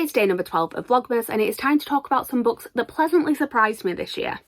It's day number 12 of Vlogmas, and it is time to talk about some books that pleasantly surprised me this year.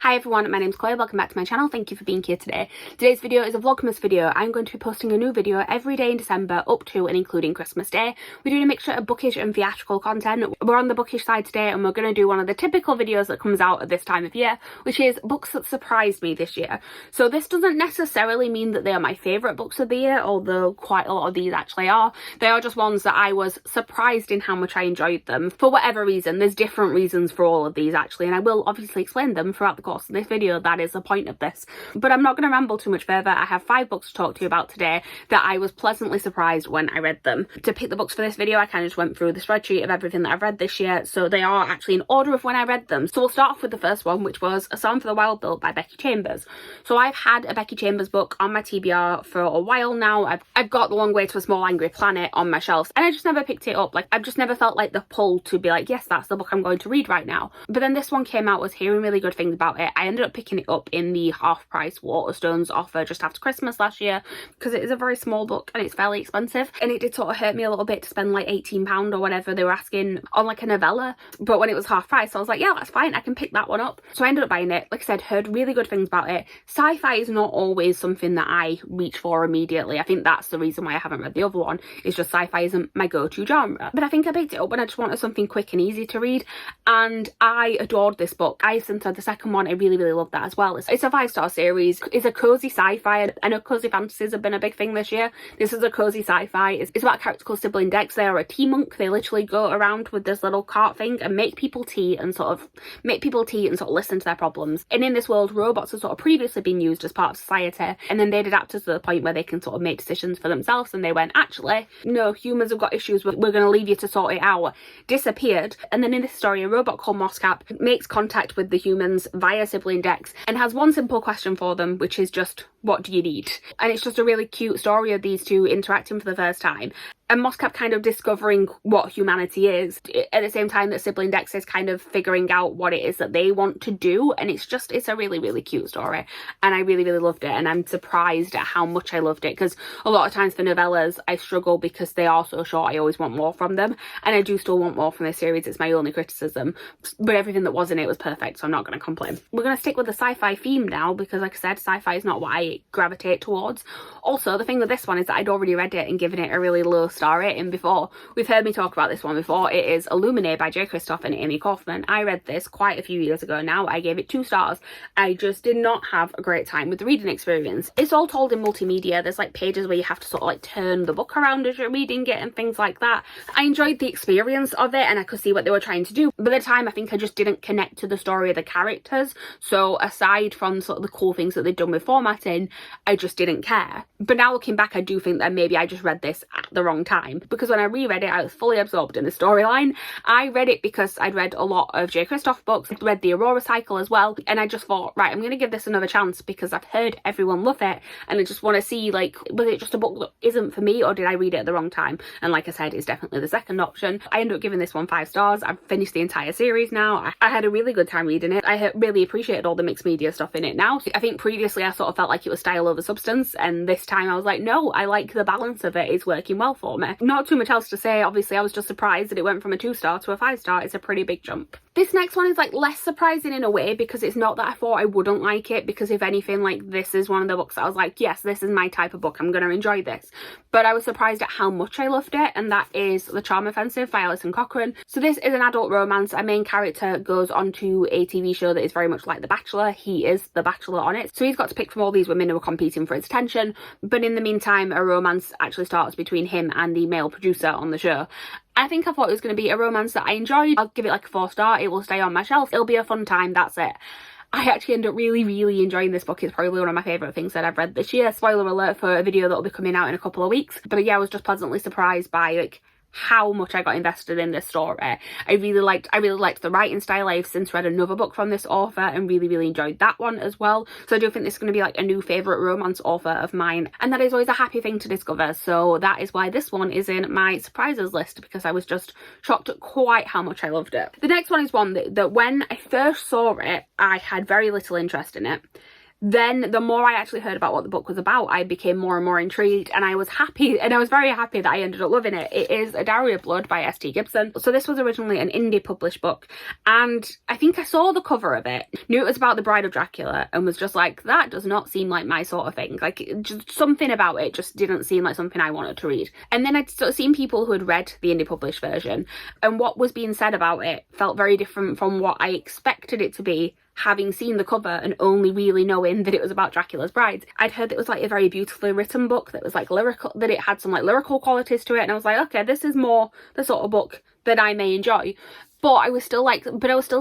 Hi everyone, my name's Chloe, welcome back to my channel, thank you for being here today. Today's video is a Vlogmas video. I'm going to be posting a new video every day in December up to and including Christmas Day. We're doing a mixture of bookish and theatrical content. We're on the bookish side today and we're going to do one of the typical videos that comes out at this time of year, which is books that surprised me this year. So this doesn't necessarily mean that they are my favourite books of the year, although quite a lot of these actually are. They are just ones that I was surprised in how much I enjoyed them. For whatever reason, there's different reasons for all of these actually, and I will obviously explain them throughout the course of this video. That is the point of this, but I'm not going to ramble too much further. I have 5 books to talk to you about today that I was pleasantly surprised when I read them. To pick the books for this video, I kind of just went through the spreadsheet of everything that I've read this year, so they are actually in order of when I read them. So we'll start off with the first one, which was A Song for the Wild Bill by Becky Chambers. So I've had a Becky Chambers book on my TBR for a while now. I've got The Long Way to a Small Angry Planet on my shelves, and I just never picked it up. Like, I've just never felt like the pull to be like, yes, that's the book I'm going to read right now. But then this one came out, was hearing really good things about it. I ended up picking it up in the half-price Waterstones offer just after Christmas last year, because it is a very small book and it's fairly expensive, and it did sort of hurt me a little bit to spend like £18 or whatever they were asking on like a novella. But when it was half price, I was like, yeah, that's fine, I can pick that one up. So I ended up buying it. Like I said, heard really good things about it. Sci-fi is not always something that I reach for immediately. I think that's the reason why I haven't read the other one, is just sci-fi isn't my go-to genre. But I think I picked it up when I just wanted something quick and easy to read, and I adored this book. I since read the second one, I really loved that as well. It's a 5-star series. It's a cozy sci-fi. I know cozy fantasies have been a big thing this year. This is a cozy sci-fi. It's about a character called Sibling Dex. They are a tea monk. They literally go around with this little cart thing and make people tea and sort of listen to their problems. And in this world, robots have sort of previously been used as part of society, and then they'd adapted to the point where they can sort of make decisions for themselves, and they went, actually, no, humans have got issues, we're going to leave you to sort it out. Disappeared. And then in this story, a robot called Moscap makes contact with the humans via Sibling Dex and has one simple question for them, which is just, what do you need? And it's just a really cute story of these two interacting for the first time, and Moscap kind of discovering what humanity is at the same time that Sibling Dex is kind of figuring out what it is that they want to do. And it's a really cute story, and I really loved it, and I'm surprised at how much I loved it, because a lot of times for novellas I struggle because they are so short. I always want more from them, and I do still want more from this series. It's my only criticism, but everything that was in it was perfect, so I'm not going to complain. We're going to stick with the sci-fi theme now, because like I said, sci-fi is not what I gravitate towards. Also, the thing with this one is that I'd already read it and given it a really low star rating before. We've heard me talk about this one before. It is Illuminae by J. Christoph and Amy Kaufman. I read this quite a few years ago now. I gave it 2 stars. I just did not have a great time with the reading experience. It's all told in multimedia. There's like pages where you have to sort of like turn the book around as you're reading it and things like that. I enjoyed the experience of it, and I could see what they were trying to do, but at the time I think I just didn't connect to the story of the characters. So aside from sort of the cool things that they'd done with formatting, I just didn't care. But now looking back, I do think that maybe I just read this at the wrong time, because when I reread it I was fully absorbed in the storyline. I read it because I'd read a lot of J. Christoph books, I'd read the Aurora cycle as well, and I just thought, right, I'm going to give this another chance because I've heard everyone love it, and I just want to see, like, was it just a book that isn't for me, or did I read it at the wrong time? And like I said, it's definitely the second option. I ended up giving this one 5 stars. I've finished the entire series now. I had a really good time reading it. I really appreciated all the mixed media stuff in it now. I think previously I sort of felt like it was style over substance, and this time I was like, no, I like the balance of it. It's working well for me. Not too much else to say. Obviously I was just surprised that it went from a 2-star to a 5-star. It's a pretty big jump. This next one is like less surprising in a way, because it's not that I thought I wouldn't like it, because if anything, like, this is one of the books that I was like, yes, this is my type of book, I'm going to enjoy this. But I was surprised at how much I loved it, and that is The Charm Offensive by Alison Cochrane. So this is an adult romance. Our main character goes on to a TV show that is very much like The Bachelor. He is the bachelor on it, so he's got to pick from all these women who are competing for his attention, but in the meantime a romance actually starts between him and the male producer on the show. I think I thought it was going to be a romance that I enjoyed. I'll give it like a 4-star. It will stay on my shelf. It'll be a fun time. That's it. I actually end up really enjoying this book. It's probably one of my favourite things that I've read this year. Spoiler alert for a video that will be coming out in a couple of weeks. But yeah, I was just pleasantly surprised by like how much I got invested in this story. I really liked the writing style. I've since read another book from this author and really enjoyed that one as well. So I do think this is going to be like a new favourite romance author of mine, and that is always a happy thing to discover. So that is why this one is in my surprises list, because I was just shocked at quite how much I loved it. The next one is one that when I first saw it, I had very little interest in it. then the more I actually heard about what the book was about, I became more and more intrigued, and I was happy, and I was very happy that I ended up loving it. It is A Diary of Blood by S.T. Gibson. So this was originally an indie published book, and I think I saw the cover of it, knew it was about the Bride of Dracula, and was just like, that does not seem like my sort of thing. Like, just something about it just didn't seem like something I wanted to read. And then I'd sort of seen people who had read the indie published version, and what was being said about it felt very different from what I expected it to be, having seen the cover and only really knowing that it was about Dracula's brides. I'd heard that it was like a very beautifully written book, that was like lyrical, that it had some like lyrical qualities to it, and I was like, okay, this is more the sort of book that I may enjoy. But I was still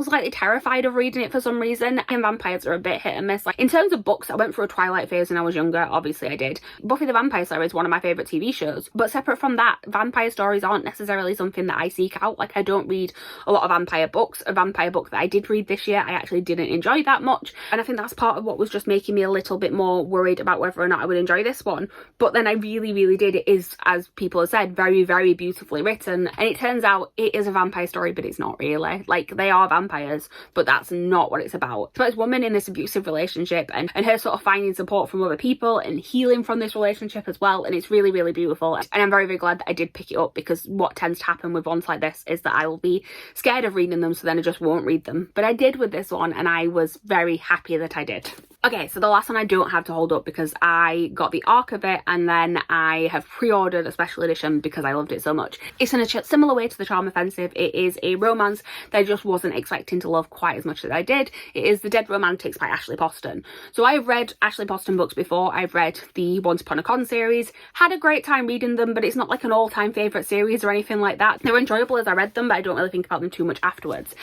slightly terrified of reading it for some reason. And vampires are a bit hit and miss. Like, in terms of books, I went through a Twilight phase when I was younger. Obviously I did. Buffy the Vampire Slayer is one of my favourite TV shows. But separate from that, vampire stories aren't necessarily something that I seek out. Like, I don't read a lot of vampire books. A vampire book that I did read this year, I actually didn't enjoy that much. And I think that's part of what was just making me a little bit more worried about whether or not I would enjoy this one. But then I really, really did. It is, as people have said, very, very beautifully written. And it turns out it is a vampire story, but it's not really. Like, they are vampires, but that's not what it's about. It's about this woman in this abusive relationship and her sort of finding support from other people and healing from this relationship as well. And it's really, really beautiful. And I'm very, very glad that I did pick it up, because what tends to happen with ones like this is that I will be scared of reading them, so then I just won't read them. But I did with this one, and I was very happy that I did. Okay, so the last one I don't have to hold up because I got the arc of it, and then I have pre-ordered a special edition because I loved it so much. It's in a similar way to The Charm Offensive. It is a romance that I just wasn't expecting to love quite as much as I did. It is The Dead Romantics by Ashley Poston. So I've read Ashley Poston books before. I've read the Once Upon a Con series, had a great time reading them, but it's not like an all-time favourite series or anything like that. They were enjoyable as I read them, but I don't really think about them too much afterwards.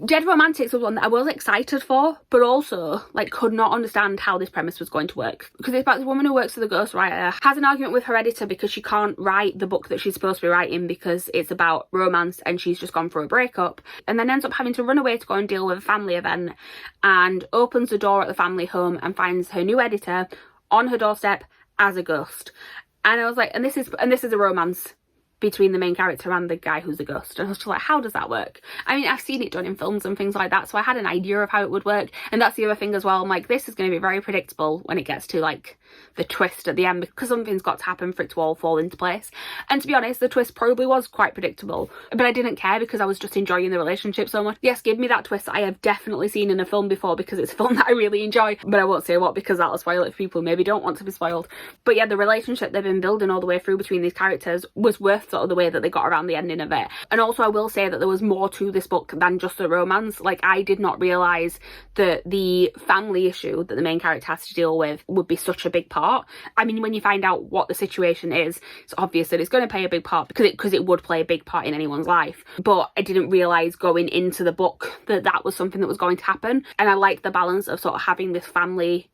Dead Romantics was one that I was excited for, but also like could not understand how this premise was going to work, because it's about this woman who works as a ghostwriter, has an argument with her editor because she can't write the book that she's supposed to be writing because it's about romance and she's just gone through a breakup, and then ends up having to run away to go and deal with a family event, and opens the door at the family home and finds her new editor on her doorstep as a ghost. And I was like, and this is a romance between the main character and the guy who's a ghost. And I was just like, how does that work? I mean, I've seen it done in films and things like that, so I had an idea of how it would work. And that's the other thing as well. I'm like, this is going to be very predictable when it gets to like the twist at the end, because something's got to happen for it to all fall into place. And to be honest, the twist probably was quite predictable, but I didn't care because I was just enjoying the relationship so much. Yes, give me that twist that I have definitely seen in a film before, because it's a film that I really enjoy, but I won't say what because that'll spoil it for people who maybe don't want to be spoiled. But yeah, the relationship they've been building all the way through between these characters was worth sort of the way that they got around the ending of it. And also I will say that there was more to this book than just the romance. Like, I did not realise that the family issue that the main character has to deal with would be such a big part. I mean, when you find out what the situation is, it's obvious that it's going to play a big part, because it would play a big part in anyone's life. But I didn't realise going into the book that that was something that was going to happen. And I liked the balance of sort of having this family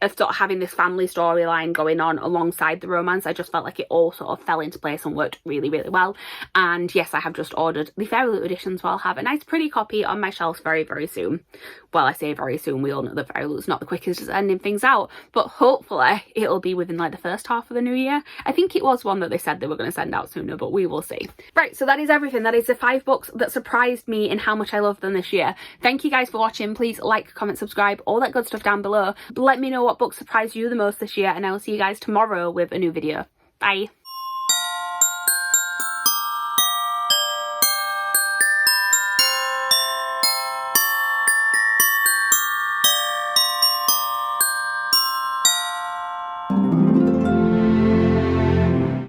storyline going on alongside the romance. I just felt like it all sort of fell into place and worked really, really well. And yes, I have just ordered the Fairy Loot edition, so I'll have a nice pretty copy on my shelf very, very soon. Well, I say very soon, we all know that Fairy Loot's not the quickest at sending things out, but hopefully it'll be within like the first half of the new year. I think it was one that they said they were going to send out sooner, but we will see. Right, so that is everything. That is the 5 books that surprised me in how much I loved them this year. Thank you guys for watching. Please like, comment, subscribe, all that good stuff down below. Let me know what books surprised you the most this year, and I will see you guys tomorrow with a new video. Bye.